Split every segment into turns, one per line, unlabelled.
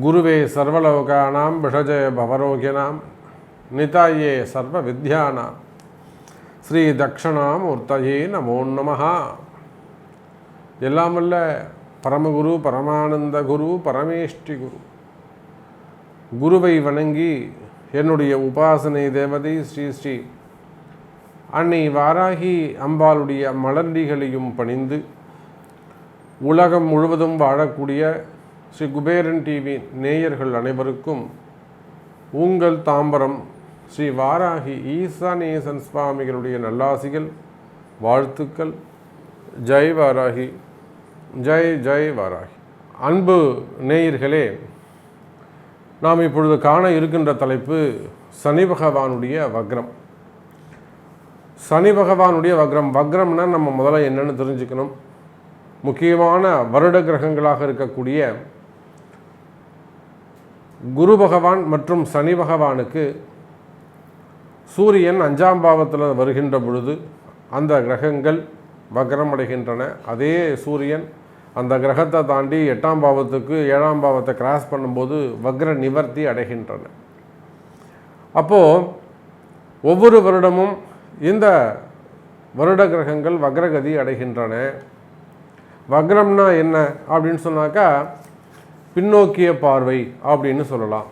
குருவே சர்வலோகானாம் விஷஜய பவரோகிணாம் நிதாயே சர்வ வித்யானாம் ஸ்ரீ தக்ஷணாமூர்த்தயே நமோ நமஹ. எல்லாம் வல்ல பரமகுரு பரமானந்த குரு பரமேஷ்டி குரு குருவை வணங்கி என்னுடைய உபாசனை தேவதை ஸ்ரீ ஸ்ரீ அன்னை வாராகி அம்பாளுடைய மலர்டிகளையும் பணிந்து உலகம் முழுவதும் வாழக்கூடிய ஸ்ரீ குபேரன் டிவி நேயர்கள் அனைவருக்கும் உங்கள் தாம்பரம் ஸ்ரீ வாராகி ஈசானேசன் சுவாமிகளுடைய நல்லாசிகள், வாழ்த்துக்கள். ஜெய் வாராகி, ஜெய் ஜெய் வாராகி. அன்பு நேயர்களே, நாம் இப்பொழுது காண இருக்கின்ற தலைப்பு சனி பகவானுடைய வக்ரம். சனி பகவானுடைய வக்ரம். வக்ரம்னா நம்ம முதல்ல என்னென்னு தெரிஞ்சுக்கணும். முக்கியமான வருட கிரகங்களாக இருக்கக்கூடிய குரு பகவான் மற்றும் சனி பகவானுக்கு சூரியன் 5ஆம் பாவத்தில் வருகின்ற பொழுது அந்த கிரகங்கள் வக்ரம் அடைகின்றன. அதே சூரியன் அந்த கிரகத்தை தாண்டி 8ஆம் பாவத்துக்கு 7ஆம் பாவத்தை கிராஸ் பண்ணும்போது வக்ர நிவர்த்தி அடைகின்றன. அப்போது ஒவ்வொரு வருடமும் இந்த வருட கிரகங்கள் வக்ரகதி அடைகின்றன. வக்ரம்னா என்ன அப்படின்னு சொன்னாக்கா பின்னோக்கிய பார்வை அப்படின்னு சொல்லலாம்,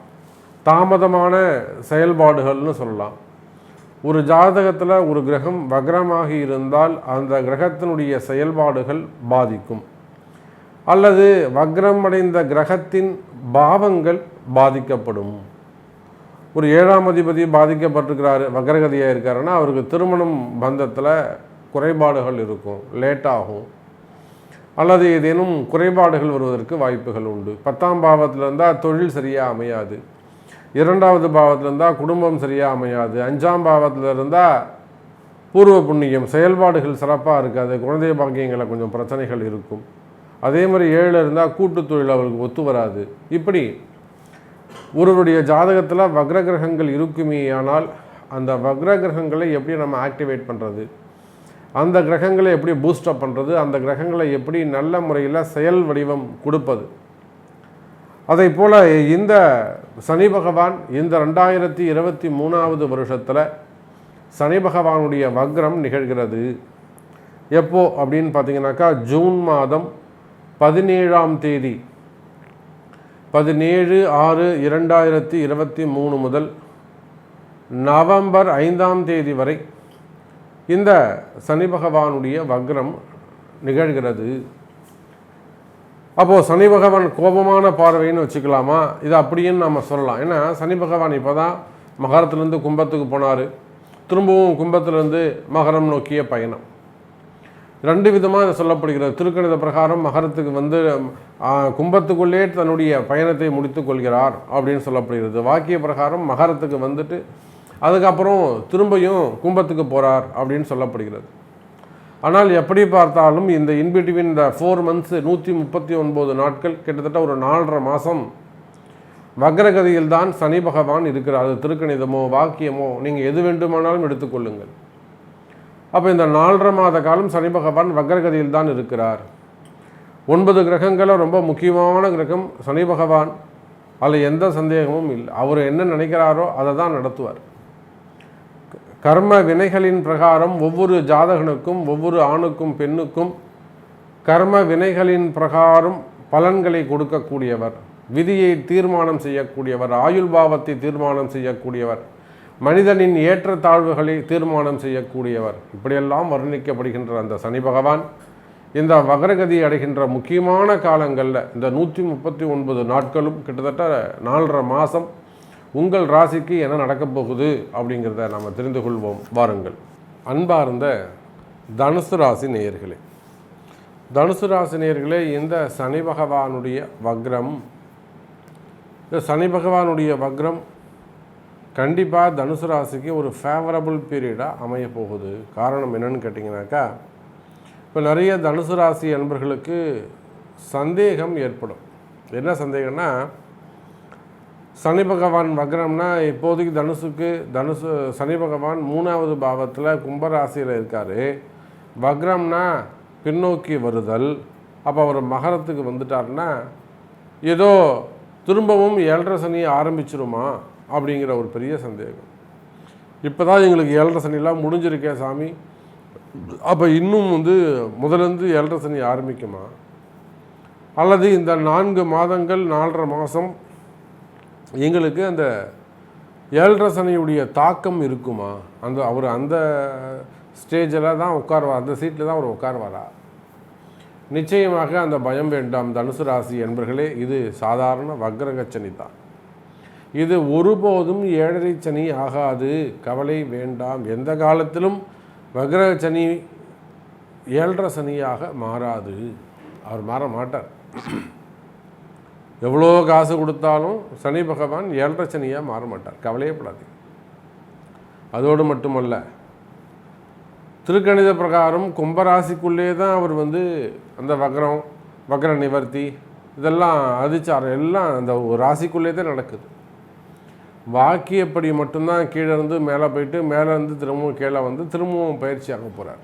தாமதமான செயல்பாடுகள்னு சொல்லலாம். ஒரு ஜாதகத்தில் ஒரு கிரகம் வக்ரமாகி இருந்தால் அந்த கிரகத்தினுடைய செயல்பாடுகள் பாதிக்கும், அல்லது வக்ரம் அடைந்த கிரகத்தின் பாவங்கள் பாதிக்கப்படும். ஒரு 7ஆம் அதிபதி பாதிக்கப்பட்டிருக்கிறாரு, வக்ரகதியாக இருக்காருன்னா அவருக்கு திருமணம் பந்தத்தில் குறைபாடுகள் இருக்கும், லேட்டாகும், அல்லது ஏதேனும் குறைபாடுகள் வருவதற்கு வாய்ப்புகள் உண்டு. 10ஆம் பாவத்தில் இருந்தால் தொழில் சரியாக அமையாது, 2வது பாவத்தில் இருந்தால் குடும்பம் சரியாக அமையாது, 5ஆம் பாவத்தில் இருந்தால் பூர்வ புண்ணியம் செயல்பாடுகள் சிறப்பாக இருக்காது, குழந்தை பாக்கியங்களில் கொஞ்சம் பிரச்சனைகள் இருக்கும். அதே மாதிரி 7 இருந்தால் கூட்டு தொழில் அவருக்கு ஒத்து வராது. இப்படி ஒருவருடைய ஜாதகத்தில் வக்ர கிரகங்கள் இருக்குமே, ஆனால் அந்த வக்ர கிரகங்களை எப்படி நம்ம ஆக்டிவேட் பண்ணுறது, அந்த கிரகங்களை எப்படி பூஸ்டப் பண்ணுறது, அந்த கிரகங்களை எப்படி நல்ல முறையில் செயல் வடிவம் கொடுப்பது. அதை போல் இந்த சனி பகவான் இந்த 2023வது வருஷத்தில் சனி பகவானுடைய வக்ரம் நிகழ்கிறது. எப்போ அப்படின்னு பார்த்தீங்கன்னாக்கா ஜூன் மாதம் 17ஆம் தேதி 17/6/2023 முதல் நவம்பர் 5ஆம் தேதி வரை இந்த சனி பகவானுடைய வக்ரம் நிகழ்கிறது. அப்போது சனி பகவான் கோபமான பார்வைன்னு வச்சுக்கலாமா, இது அப்படின்னு நம்ம சொல்லலாம். ஏன்னா சனி பகவான் இப்போ தான் மகரத்துலேருந்து கும்பத்துக்கு போனார், திரும்பவும் கும்பத்திலேருந்து மகரம் நோக்கிய பயணம். 2 விதமாக இதை சொல்லப்படுகிறது. திருக்கணித பிரகாரம் மகரத்துக்கு வந்து கும்பத்துக்குள்ளே தன்னுடைய பயணத்தை முடித்து கொள்கிறார் அப்படின்னு சொல்லப்படுகிறது. வாக்கிய பிரகாரம் மகரத்துக்கு வந்துட்டு அதுக்கப்புறம் திரும்பியும் கும்பத்துக்கு போகிறார் அப்படின்னு சொல்லப்படுகிறது. ஆனால் எப்படி பார்த்தாலும் இந்த இன்பிட்வீன் இந்த 4 months 139 நாட்கள், கிட்டத்தட்ட ஒரு 4.5 மாதம் வக்ரகதியில் தான் சனி பகவான் இருக்கிறார். அது திருக்கணிதமோ வாக்கியமோ நீங்கள் எது வேண்டுமானாலும் எடுத்துக்கொள்ளுங்கள். அப்போ இந்த 4.5 மாத காலம் சனி பகவான் வக்ரகதியில் தான் இருக்கிறார். 9 கிரகங்களில் ரொம்ப முக்கியமான கிரகம் சனி பகவான், அதில் எந்த சந்தேகமும் இல்லை. அவர் என்ன நினைக்கிறாரோ அதை தான் நடத்துவார். கர்ம வினைகளின் பிரகாரம் ஒவ்வொரு ஜாதகனுக்கும் ஒவ்வொரு ஆணுக்கும் பெண்ணுக்கும் கர்ம வினைகளின் பிரகாரம் பலன்களை கொடுக்கக்கூடியவர், விதியை தீர்மானம் செய்யக்கூடியவர், ஆயுள் பாவத்தை தீர்மானம் செய்யக்கூடியவர், மனிதனின் ஏற்றத்தாழ்வுகளை தீர்மானம் செய்யக்கூடியவர், இப்படியெல்லாம் வர்ணிக்கப்படுகின்ற அந்த சனி பகவான் இந்த வக்ரகதி அடைகின்ற முக்கியமான காலங்களில் இந்த 139 நாட்களும் கிட்டத்தட்ட 4.5 மாதம் உங்கள் ராசிக்கு என்ன நடக்கப் போகுது அப்படிங்கிறத நம்ம தெரிந்து கொள்வோம். வாருங்கள். அன்பார்ந்த தனுசு ராசி நேயர்களே, தனுசு ராசி நேயர்களே, இந்த சனி பகவானுடைய வக்ரம், இந்த சனி பகவானுடைய வக்ரம் கண்டிப்பாக தனுசு ராசிக்கு ஒரு ஃபேவரபுள் பீரியடாக அமைய போகுது. காரணம் என்னன்னு கேட்டிங்கனாக்கா, இப்போ நிறைய தனுசு ராசி அன்பர்களுக்கு சந்தேகம் ஏற்படும். என்ன சந்தேகம்னா, சனி பகவான் வக்ரம்னா இப்போதைக்கு தனுசு சனி பகவான் 3வது பாவத்தில் கும்பராசியில் இருக்கார். வக்ரம்னா பின்னோக்கி வருதல். அப்போ அவர் மகரத்துக்கு வந்துட்டார்னா ஏதோ திரும்பவும் 7.5 சனி ஆரம்பிச்சிருமா அப்படிங்கிற ஒரு பெரிய சந்தேகம். இப்போ தான் எங்களுக்கு 7.5 சனிலாம் முடிஞ்சிருக்கே சாமி, அப்போ இன்னும் முதலேருந்து 7.5 சனி ஆரம்பிக்குமா, அல்லது இந்த 4 மாதங்கள் 4.5 மாதம் எங்களுக்கு அந்த 7.5 சனியுடைய தாக்கம் இருக்குமா, அவர் அந்த ஸ்டேஜில் தான் உட்காருவார், அந்த சீட்டில் தான் அவர் உட்காருவாரா? நிச்சயமாக அந்த பயம் வேண்டாம் தனுசு ராசி என்பர்களே. இது சாதாரண வக்ரக சனி தான். இது ஒருபோதும் 7.5 சனி ஆகாது, கவலை வேண்டாம். எந்த காலத்திலும் வக்ரக சனி 7.5 சனியாக மாறாது. அவர் மாற மாட்டார். எவ்வளோ காசு கொடுத்தாலும் சனி பகவான் 7.5 சனியாக மாற மாட்டார், கவலையப்படாது. அதோடு மட்டுமல்ல, திருக்கணித பிரகாரம் கும்பராசிக்குள்ளே தான் அவர் அந்த வக்ர நிவர்த்தி இதெல்லாம் அதிச்சாரம் எல்லாம் அந்த ஒரு ராசிக்குள்ளே தான் நடக்குது. வாக்கியப்படி மட்டும்தான் கீழே இருந்து மேலே போயிட்டு மேலேருந்து திரும்பவும் கீழே திரும்பவும் பயிற்சியாக போகிறார்.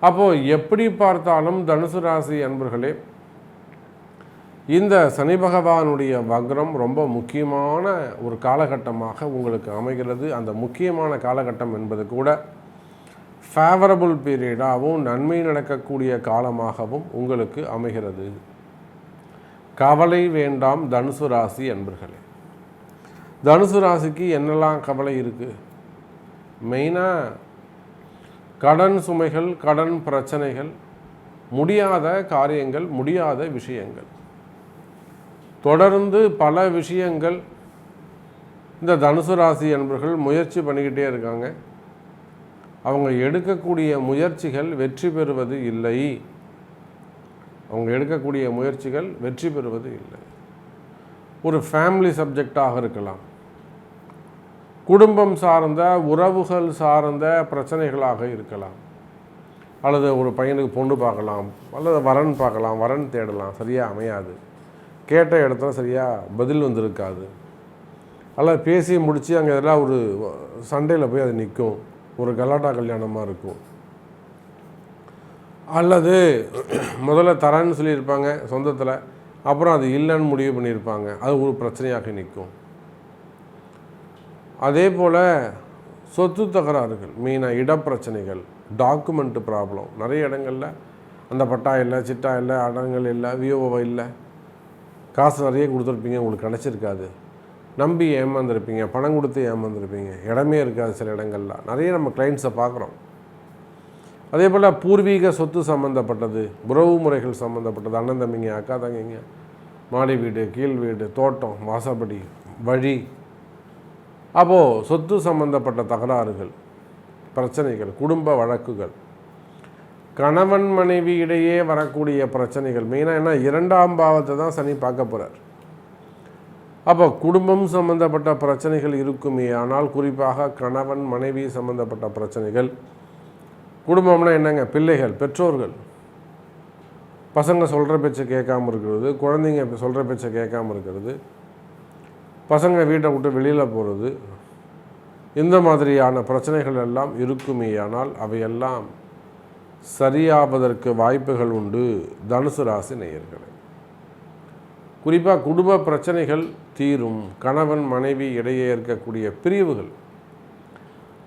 அப்போது எப்படி பார்த்தாலும் தனுசு ராசி அன்பர்களே, இந்த சனி பகவானுடைய வக்ரம் ரொம்ப முக்கியமான ஒரு காலகட்டமாக உங்களுக்கு அமைகிறது. அந்த முக்கியமான காலகட்டம் என்பது கூட ஃபேவரபுள் பீரியடாகவும் நன்மை நடக்கக்கூடிய காலமாகவும் உங்களுக்கு அமைகிறது. கவலை வேண்டாம் தனுசு ராசி அன்பர்களே. தனுசு ராசிக்கு என்னெல்லாம் கவலை இருக்குது? மெயினாக கடன் சுமைகள், கடன் பிரச்சனைகள், முடியாத காரியங்கள், முடியாத விஷயங்கள், தொடர்ந்து பல விஷயங்கள் இந்த தனுசு ராசி என்பவர்கள் முயற்சி பண்ணிக்கிட்டே இருக்காங்க. அவங்க எடுக்கக்கூடிய முயற்சிகள் வெற்றி பெறுவது இல்லை. ஒரு ஃபேமிலி சப்ஜெக்டாக இருக்கலாம், குடும்பம் சார்ந்த உறவுகள் சார்ந்த பிரச்சனைகளாக இருக்கலாம், அல்லது ஒரு பையனுக்கு பொண்ணு பார்க்கலாம், அல்லது வரன் பார்க்கலாம், வரன் தேடலாம், சரியாக அமையாது, கேட்ட இடத்துல சரியாக பதில் வந்திருக்காது, அல்லது பேசி முடித்து அங்கே இதெல்லாம் ஒரு சண்டையில் போய் அது நிற்கும், ஒரு கலாட்டா கல்யாணமாக இருக்கும், அல்லது முதல்ல தரேன்னு சொல்லியிருப்பாங்க சொந்தத்தில், அப்புறம் அது இல்லைன்னு முடிவு பண்ணியிருப்பாங்க, அது ஒரு பிரச்சனையாக நிற்கும். அதே போல் சொத்து தகராறுகள், மெயினாக இடப்பிரச்சனைகள், டாக்குமெண்ட்டு ப்ராப்ளம், நிறைய இடங்களில் அந்த பட்டா இல்லை, சிட்டா இல்லை, அடங்கள் இல்லை, விஓஓ இல்லை, காசு நிறைய கொடுத்துருப்பீங்க, உங்களுக்கு கிடச்சிருக்காது, நம்பி ஏமாந்துருப்பீங்க, பணம் கொடுத்து ஏமாந்துருப்பீங்க, இடமே இருக்காது சில இடங்கள்லாம், நிறைய நம்ம கிளைண்ட்ஸை பார்க்குறோம். அதே போல் பூர்வீக சொத்து சம்மந்தப்பட்டது, உறவு முறைகள் சம்மந்தப்பட்டது, அண்ணன் தம்பிங்க, அக்கா தங்கிங்க, மாடி வீடு, கீழ் வீடு, தோட்டம், வாசப்படி, வழி, அப்போது சொத்து சம்பந்தப்பட்ட தகராறுகள், பிரச்சனைகள், குடும்ப வழக்குகள், கணவன் மனைவி இடையே வரக்கூடிய பிரச்சனைகள், மெயினாக என்ன 2ஆம் பாவத்தை தான் சனி பார்க்க போகிறார். அப்போ குடும்பம் சம்பந்தப்பட்ட பிரச்சனைகள் இருக்குமே, ஆனால் குறிப்பாக கணவன் மனைவி சம்பந்தப்பட்ட பிரச்சனைகள். குடும்பம்னா என்னங்க? பிள்ளைகள், பெற்றோர்கள், பசங்க சொல்கிற பேச்சை கேட்காமல் இருக்கிறது, குழந்தைங்க சொல்கிற பேச்சை கேட்காமல் இருக்கிறது, பசங்க வீட்டை விட்டு வெளியில் போகிறது, இந்த மாதிரியான பிரச்சனைகள் எல்லாம் இருக்குமேயானால் அவையெல்லாம் சரியாவதற்கு வாய்ப்புகள் உண்டு தனுசு ராசி நேயர்களே. குறிப்பாக குடும்ப பிரச்சனைகள் தீரும். கணவன் மனைவி இடையே இருக்கக்கூடிய பிரிவுகள்,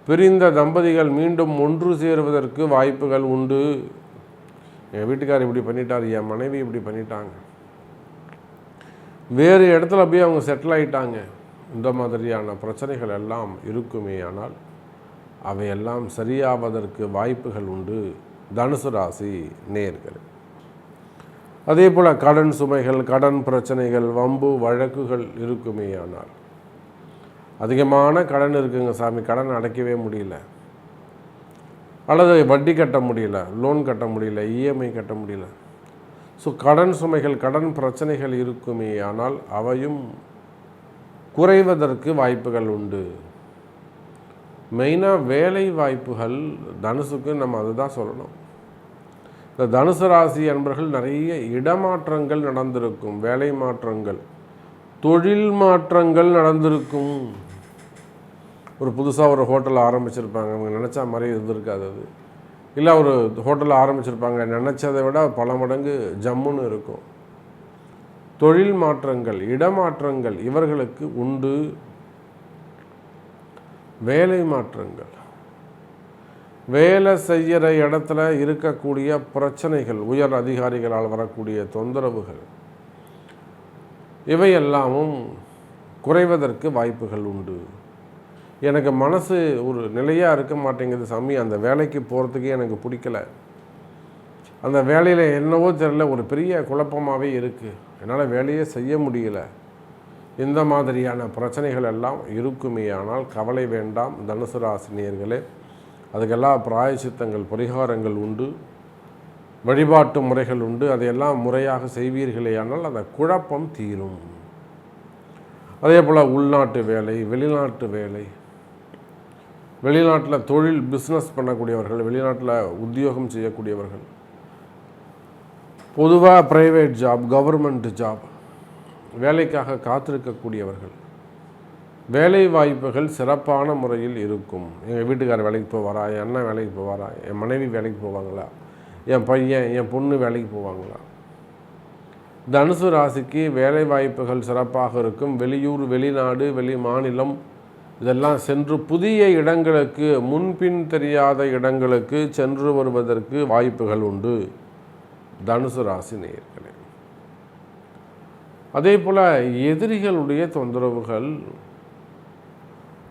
பிரிந்த தம்பதிகள் மீண்டும் ஒன்று சேருவதற்கு வாய்ப்புகள் உண்டு. என் வீட்டுக்காரர் இப்படி பண்ணிட்டார், என் மனைவி இப்படி பண்ணிட்டாங்க, வேறு இடத்துல போய் அவங்க செட்டில் ஆகிட்டாங்க, இந்த மாதிரியான பிரச்சனைகள் எல்லாம் இருக்குமே, ஆனால் அவையெல்லாம் சரியாவதற்கு வாய்ப்புகள் உண்டு தனுசு ராசி நேயர்களே. அதே போல் கடன் சுமைகள், கடன் பிரச்சனைகள், வம்பு வழக்குகள் இருக்குமே, ஆனால் அதிகமான கடன் இருக்குங்க சாமி, கடன் அடைக்கவே முடியல, அல்லது வட்டி கட்ட முடியல, லோன் கட்ட முடியல, இஎம்ஐ கட்ட முடியல, ஸோ கடன் சுமைகள், கடன் பிரச்சனைகள் இருக்குமே, ஆனால் அவையும் குறைவதற்கு வாய்ப்புகள் உண்டு. மெயினாக வேலை வாய்ப்புகள் தனுசுக்கு நம்ம அதுதான் சொல்லணும். இந்த தனுசு ராசி அன்பர்கள் நிறைய இடமாற்றங்கள் நடந்திருக்கும், வேலை மாற்றங்கள், தொழில் மாற்றங்கள் நடந்திருக்கும். ஒரு புதுசாக ஒரு ஹோட்டல் ஆரம்பிச்சிருப்பாங்க, அவங்க நினச்சா மாதிரி இருந்திருக்காது, அது இல்லை ஒரு ஹோட்டலில் ஆரம்பிச்சிருப்பாங்க, நினச்சதை விட பல மடங்கு ஜம்முன்னு இருக்கும். தொழில் மாற்றங்கள், இடமாற்றங்கள் இவர்களுக்கு உண்டு. வேலை மாற்றங்கள், வேலை செய்கிற இடத்துல இருக்கக்கூடிய பிரச்சனைகள், உயர் அதிகாரிகளால் வரக்கூடிய தொந்தரவுகள், இவையெல்லாமும் குறைவதற்கு வாய்ப்புகள் உண்டு. எனக்கு மனசு ஒரு நிலையாக இருக்க மாட்டேங்குது சாமி, அந்த வேலைக்கு போகிறதுக்கே எனக்கு பிடிக்கல, அந்த வேலையில் என்னவோ தெரியல ஒரு பெரிய குழப்பமாகவே இருக்குது, என்னால் வேலையே செய்ய முடியல, இந்த மாதிரியான பிரச்சனைகள் எல்லாம் இருக்குமே. ஆனால் கவலை வேண்டாம் தனுசு ராசினியர்களே. அதுக்கெல்லாம் பிராயச்சித்தங்கள், பரிகாரங்கள் உண்டு, வழிபாட்டு முறைகள் உண்டு. அதையெல்லாம் முறையாக செய்வீர்களேயானால் அந்த குழப்பம் தீரும். அதே போல் உள்நாட்டு வேலை, வெளிநாட்டு வேலை, வெளிநாட்டில் தொழில் பிஸ்னஸ் பண்ணக்கூடியவர்கள், வெளிநாட்டில் உத்தியோகம் செய்யக்கூடியவர்கள், பொதுவாக ப்ரைவேட் ஜாப், கவர்மெண்ட் ஜாப், வேலைக்காக காத்திருக்கக்கூடியவர்கள், வேலை வாய்ப்புகள் சிறப்பான முறையில் இருக்கும். எங்கள் வீட்டுக்காரர் வேலைக்கு போவாரா, என் அண்ணன் வேலைக்கு போவாரா, என் மனைவி வேலைக்கு போவாங்களா, என் பையன் என் பொண்ணு வேலைக்கு போவாங்களா. தனுசு ராசிக்கு வேலை வாய்ப்புகள் சிறப்பாக இருக்கும். வெளியூர், வெளிநாடு, வெளி மாநிலம் இதெல்லாம் சென்று புதிய இடங்களுக்கு, முன்பின் தெரியாத இடங்களுக்கு சென்று வருவதற்கு வாய்ப்புகள் உண்டு தனுசு ராசி நேயர்களே. அதே போல் எதிரிகளுடைய தொந்தரவுகள்,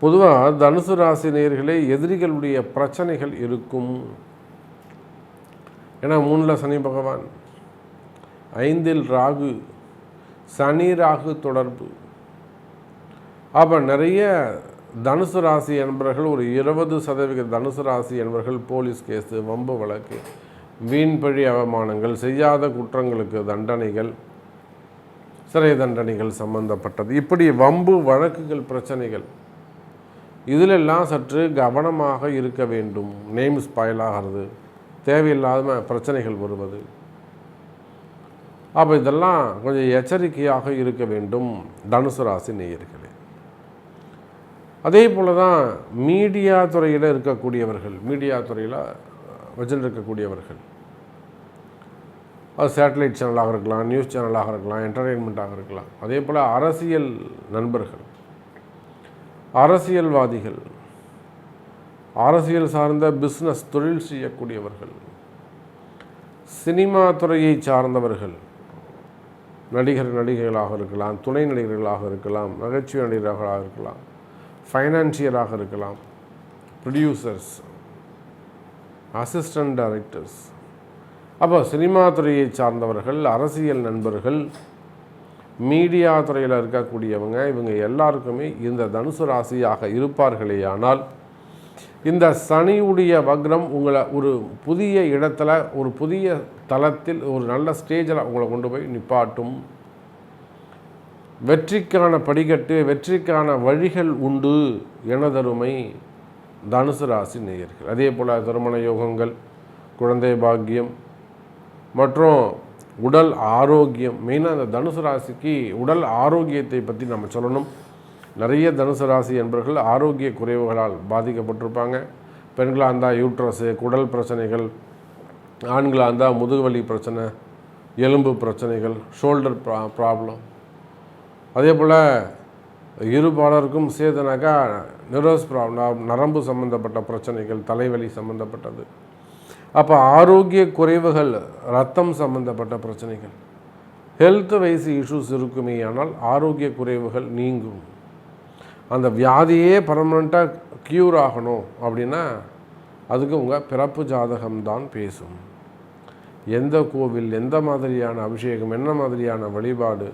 பொதுவாக தனுசு ராசி நேயர்களே எதிரிகளுடைய பிரச்சனைகள் இருக்கும். ஏன்னா 3ல் சனி பகவான், 5ல் ராகு, சனி ராகு தொடர்பு. அப்போ நிறைய தனுசு ராசி என்பவர்கள், ஒரு 20% தனுசு ராசி என்பவர்கள் போலீஸ் கேஸு, வம்பு வழக்கு, வீண்பழி அவமானங்கள், செய்யாத குற்றங்களுக்கு தண்டனைகள், சிறை தண்டனைகள் சம்பந்தப்பட்டது, இப்படி வம்பு வழக்குகள், பிரச்சனைகள், இதிலெல்லாம் சற்று கவனமாக இருக்க வேண்டும். நேம் ஸ்பாயில் ஆகிறது, தேவையில்லாத பிரச்சனைகள் வருவது, அப்போ இதெல்லாம் கொஞ்சம் எச்சரிக்கையாக இருக்க வேண்டும் தனுசு ராசி நேயர்களே. அதே போல் தான் மீடியா துறையில் இருக்கக்கூடியவர்கள், மீடியா துறையில் வச்சுருக்கக்கூடியவர்கள், அது சேட்டலைட் சேனலாக இருக்கலாம், நியூஸ் சேனலாக இருக்கலாம், என்டர்டெயின்மெண்ட்டாக இருக்கலாம். அதே போல் அரசியல் நண்பர்கள், அரசியல்வாதிகள், அரசியல் சார்ந்த பிஸ்னஸ் தொழில் செய்யக்கூடியவர்கள், சினிமா துறையை சார்ந்தவர்கள், நடிகர்களாக இருக்கலாம், துணை நடிகர்களாக இருக்கலாம், நகைச்சுவை நடிகர்களாக இருக்கலாம், ஃபைனான்சியராக இருக்கலாம், ப்ரொடியூசர்ஸ், அசிஸ்டன்ட் டைரக்டர்ஸ். அப்போ சினிமா துறையை சார்ந்தவர்கள், அரசியல் நண்பர்கள், மீடியா துறையில் இருக்கக்கூடியவங்க, இவங்க எல்லாருக்குமே இந்த தனுசு ராசியாக இருப்பார்களேயானால் இந்த சனியுடைய வக்ரம் உங்களை ஒரு புதிய இடத்துல, ஒரு புதிய தளத்தில், ஒரு நல்ல ஸ்டேஜில் உங்களை கொண்டு போய் நிப்பாட்டும். வெற்றிக்கான படிக்கட்டு, வெற்றிக்கான வழிகள் உண்டு எனதருமை தனுசு ராசி நேயர்கள். அதே போல் திருமண யோகங்கள், குழந்தை பாக்கியம் மற்றும் உடல் ஆரோக்கியம். மெயினாக அந்த தனுசு ராசிக்கு உடல் ஆரோக்கியத்தை பற்றி நம்ம சொல்லணும். நிறைய தனுசு ராசி என்பவர்கள் ஆரோக்கிய குறைவுகளால் பாதிக்கப்பட்டிருப்பாங்க. பெண்களாக இருந்தால் யூட்ரஸு, குடல் பிரச்சனைகள், ஆண்களாக இருந்தால் முதுகுவலி பிரச்சனை, எலும்பு பிரச்சனைகள், ஷோல்டர் ப்ராப்ளம். அதே போல் இருபாலருக்கும் சேர்த்துனாக்கா நிரோஸ் ப்ராப்ளம், நரம்பு சம்மந்தப்பட்ட பிரச்சனைகள், தலைவலி சம்மந்தப்பட்டது. அப்போ ஆரோக்கிய குறைவுகள், ரத்தம் சம்மந்தப்பட்ட பிரச்சனைகள், ஹெல்த் வைஸ் இஷ்யூஸ் இருக்குமே. ஆனால் ஆரோக்கிய குறைவுகள் நீங்கும். அந்த வியாதியே பர்மனெண்ட்டாக க்யூர் ஆகணும் அப்படின்னா அதுக்கு உங்கள் பிறப்பு ஜாதகம்தான் பேசும். எந்த கோவில், எந்த மாதிரியான அபிஷேகம், என்ன மாதிரியான வழிபாடு,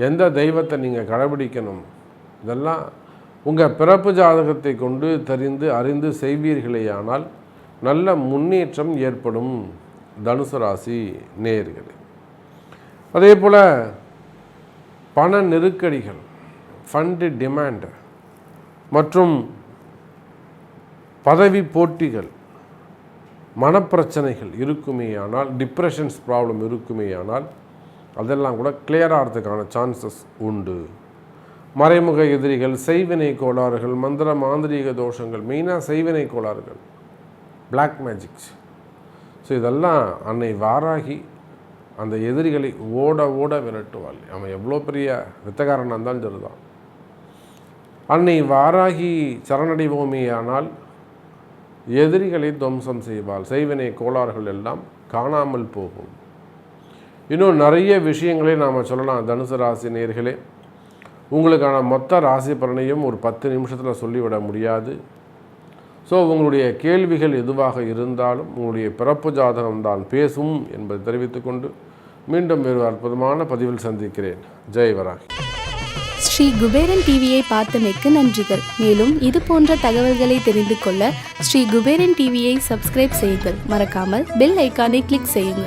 எந்த தெய்வத்தை நீங்கள் கடைபிடிக்கணும், இதெல்லாம் உங்கள் பிறப்பு ஜாதகத்தை கொண்டு தெரிந்து அறிந்து செய்வீர்களேயானால் நல்ல முன்னேற்றம் ஏற்படும் தனுசு ராசி நேயர்களே. அதே போல் பண நெருக்கடிகள், ஃபண்டு டிமாண்ட் மற்றும் பதவி போட்டிகள், மனப்பிரச்சனைகள் இருக்குமேயானால், டிப்ரெஷன்ஸ் ப்ராப்ளம் இருக்குமேயானால் அதெல்லாம் கூட கிளியர் ஆகிறதுக்கான சான்சஸ் உண்டு. மறைமுக எதிரிகள், செய்வினை கோளாறுகள், மந்திர மாந்திரீக தோஷங்கள், மெயினாக செய்வினை கோளாறுகள், பிளாக் மேஜிக்ஸ், ஸோ இதெல்லாம் அன்னை வாராகி அந்த எதிரிகளை ஓட ஓட விரட்டுவாள். அவன் எவ்வளோ பெரிய வித்தகாரனாக இருந்தாலும் சரிதான். அன்னை வாராகி சரணடைவோமே ஆனால் எதிரிகளை துவம்சம் செய்வாள். செய்வினை கோளாறுகள் எல்லாம் காணாமல் போகும். இன்னும் நிறைய விஷயங்களே நாம் சொல்லலாம். தனுசு ராசி நேயர்களே, உங்களுக்கான மொத்த ராசி பலனையும் ஒரு 10 நிமிஷத்தில் சொல்லிவிட முடியாது. ஸோ உங்களுடைய கேள்விகள் எதுவாக இருந்தாலும் உங்களுடைய பிறப்பு ஜாதகம் தான் பேசும் என்பதை தெரிவித்துக்கொண்டு மீண்டும் வேறு அற்புதமான பதிவில் சந்திக்கிறேன். ஜெய் வராகி.
ஸ்ரீ குபேரன் டிவியை பார்த்தமைக்கு நன்றிகள். மேலும் இது போன்ற தகவல்களை தெரிந்து கொள்ள ஸ்ரீ குபேரன் டிவியை சப்ஸ்கிரைப் செய்யுங்கள். மறக்காமல் பெல் ஐக்கானை கிளிக் செய்யுங்கள்.